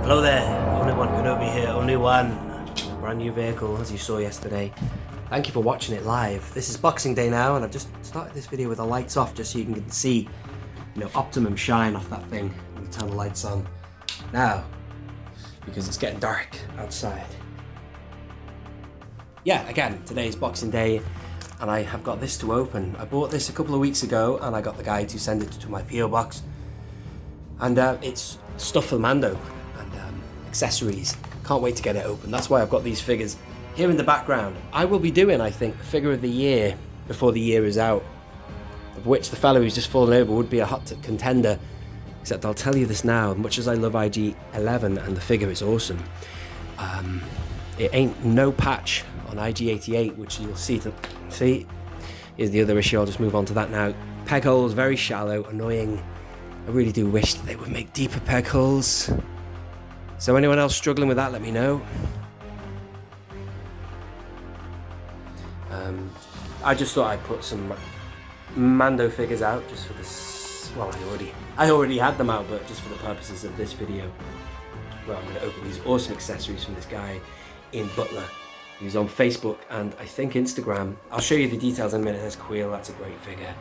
Hello there, only One Kenobi here, only one. A brand new vehicle, as you saw yesterday. Thank you for watching it live. This is Boxing Day now, and I've just started this video with the lights off just so you can see, optimum shine off that thing when you turn the lights on. Now, because it's getting dark outside. Yeah, again, today is Boxing Day, and I have got this to open. I bought this a couple of weeks ago, and I got the guy to send it to my PO box. And it's stuff for Mando. Accessories. Can't wait to get it open. That's why I've got these figures here in the background. I will be doing, I think, the figure of the year before the year is out, of which the fellow who's just fallen over would be a hot contender. Except I'll tell you this now, much as I love IG11 and the figure is awesome, it ain't no patch on IG88, which you'll see. Here's the other issue. I'll just move on to that now. Peg holes, very shallow, annoying. I really do wish that they would make deeper peg holes. So anyone else struggling with that, let me know. I just thought I'd put some Mando figures out just for this. Well, I already had them out, but just for the purposes of this video, where I'm going to open these awesome accessories from this guy in Butler. He's on Facebook and I think Instagram. I'll show you the details in a minute. There's Queel, that's a great figure.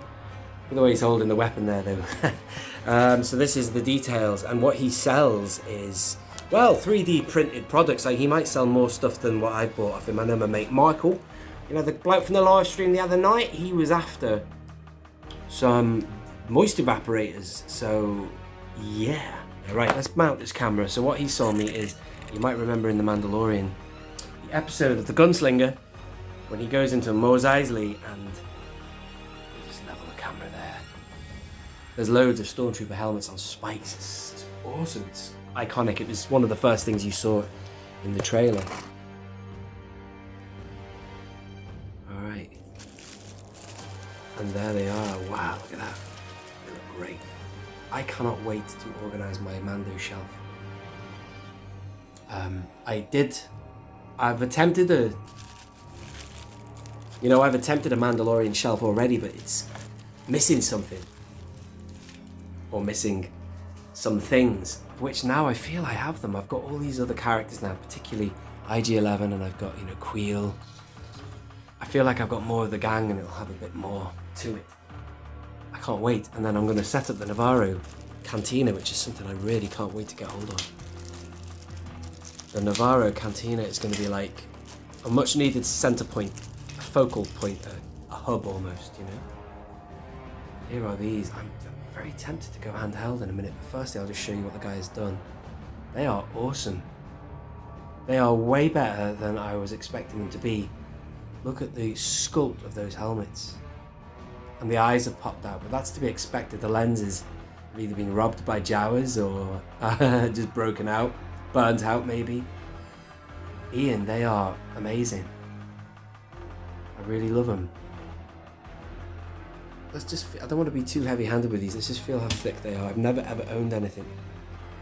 The way he's holding the weapon there, though. So this is the details, and what he sells is, well, 3D printed products. Like, he might sell more stuff than what I bought off him. I know my mate Michael, the bloke from the live stream the other night, he was after some moist evaporators. So yeah, right, let's mount this camera. So what he sold me is, you might remember in the Mandalorian, the episode of the Gunslinger, when he goes into Mos Eisley and just level the camera there. There's loads of Stormtrooper helmets on spikes. It's awesome. It's iconic. It was one of the first things you saw in the trailer. Alright. And there they are. Wow, look at that. They look great. I cannot wait to organise my Mando shelf. I've attempted a Mandalorian shelf already, but it's missing something. Or missing some things, of which now I feel I have them. I've got all these other characters now, particularly IG11, and I've got, Queel. I feel like I've got more of the gang and it'll have a bit more to it. I can't wait. And then I'm going to set up the Navarro Cantina, which is something I really can't wait to get hold of. The Navarro Cantina is going to be like a much needed center point, a focal point, a hub almost, Here are these. I'm very tempted to go handheld in a minute, but firstly I'll just show you what the guy has done. They are awesome. They are way better than I was expecting them to be. Look at the sculpt of those helmets. And the eyes have popped out, but that's to be expected. The lenses have either been robbed by Jawas or just broken out, burnt out maybe. Ian, they are amazing. I really love them. I don't want to be too heavy-handed with these. Let's just feel how thick they are. I've never ever owned anything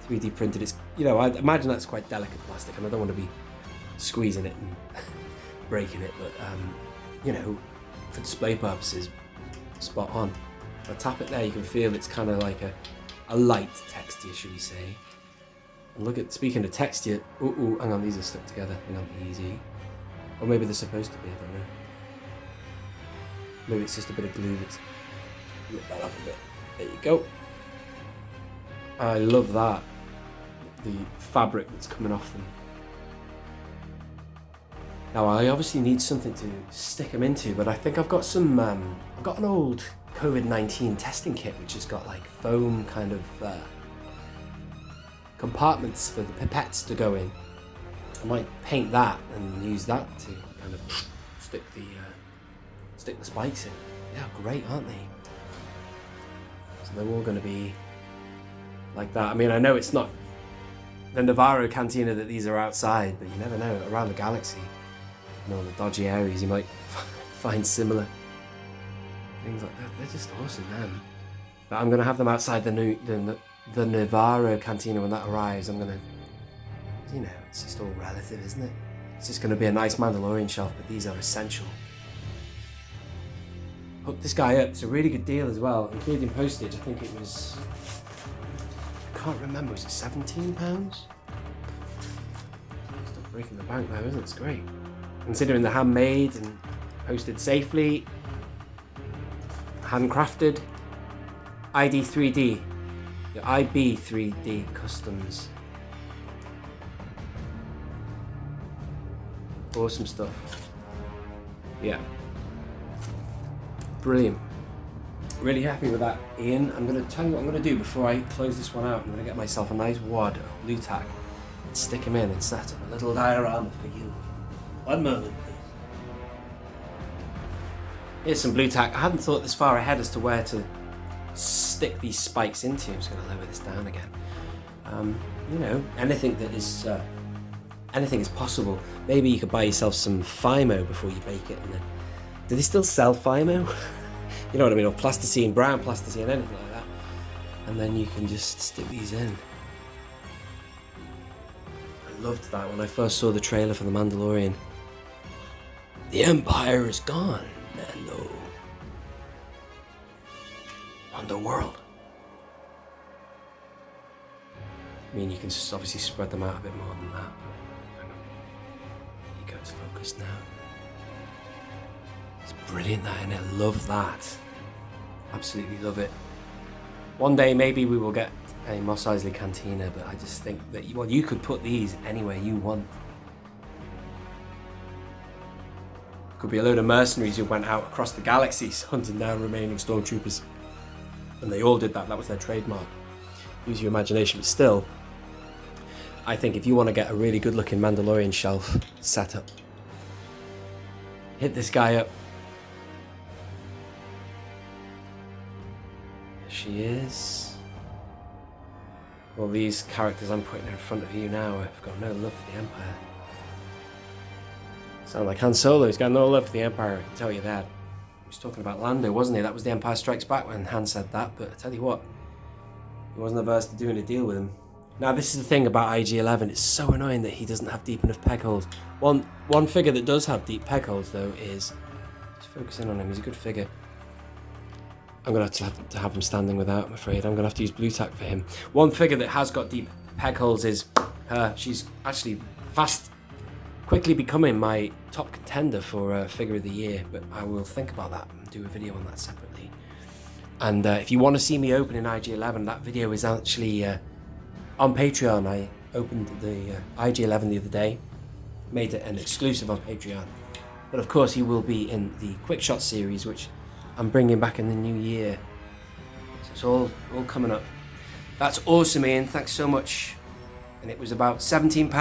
3D printed. It's, I imagine that's quite delicate plastic, and I don't want to be squeezing it and breaking it, but for display purposes, spot on. If I tap it there, you can feel it's kind of like a light texture, should we say. And look at, speaking of texture, hang on, these are stuck together, they're not easy. Or maybe they're supposed to be, I don't know. Maybe it's just a bit of glue that's ripped that off a bit. There you go. I love that. The fabric that's coming off them. Now I obviously need something to stick them into, but I think I've got some, I've got an old COVID-19 testing kit which has got like foam kind of compartments for the pipettes to go in. I might paint that and use that to kind of stick the spikes in. Yeah, great, aren't they? So they're all going to be like that. I mean, I know it's not the Navarro Cantina that these are outside, but you never know. Around the galaxy, the dodgy areas, you might find similar things like that. They're just awesome, them. But I'm going to have them outside the Navarro Cantina when that arrives. I'm going to, it's just all relative, isn't it? It's just going to be a nice Mandalorian shelf, but these are essential. Hook this guy up. It's a really good deal as well, including postage. I think it was, I can't remember, was it £17? breaking the bank though, isn't it? It's great. Considering they're handmade and posted safely, handcrafted. ID3D, the IB3D customs. Awesome stuff. Yeah. Brilliant. Really happy with that, Ian. I'm going to tell you what I'm going to do before I close this one out. I'm going to get myself a nice wad of blue tack and stick him in and set up a little diorama for you. One moment, please. Here's some blue tack. I hadn't thought this far ahead as to where to stick these spikes into. I'm just going to lower this down again. You know, anything is possible. Maybe you could buy yourself some Fimo before you bake it, and then do they still sell Fimo? You know what I mean, or plasticine, brown plasticine, anything like that, and then you can just stick these in. I loved that when I first saw the trailer for The Mandalorian. The Empire is gone, Mando. Underworld. I mean, you can just obviously spread them out a bit more than that. Hang on. You go to focus now. It's brilliant, that, innit? I love that. Absolutely love it. One day maybe we will get a Mos Eisley Cantina, but I just think that you could put these anywhere you want. Could be a load of mercenaries who went out across the galaxies hunting down remaining Stormtroopers. And they all did that. That was their trademark. Use your imagination, but still, I think if you want to get a really good looking Mandalorian shelf set up, hit this guy up. There she is. All these characters I'm putting in front of you now have got no love for the Empire. Sound like Han Solo, he's got no love for the Empire, I can tell you that. He was talking about Lando, wasn't he? That was The Empire Strikes Back when Han said that, but I tell you what, he wasn't averse to doing a deal with him. Now this is the thing about IG-11, it's so annoying that he doesn't have deep enough peg holes. One figure that does have deep peg holes though is, just focus in on him, he's a good figure. I'm going to have him standing without, I'm afraid. I'm going to have to use blue tack for him. One figure that has got deep peg holes is her. She's actually quickly becoming my top contender for figure of the year, but I will think about that and do a video on that separately. And if you want to see me open in IG-11, that video is actually on Patreon. I opened the IG-11 the other day, made it an exclusive on Patreon. But of course he will be in the Quick Shot series, which I'm bringing back in the new year. So it's all coming up. That's awesome, Ian. Thanks so much. And it was about £17.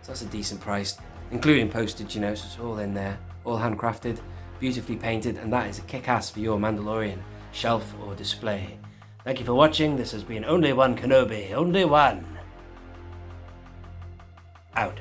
So that's a decent price, including postage, you know, so it's all in there. All handcrafted, beautifully painted, and that is a kick-ass for your Mandalorian shelf or display. Thank you for watching. This has been Only One Kenobi. Only one. Out.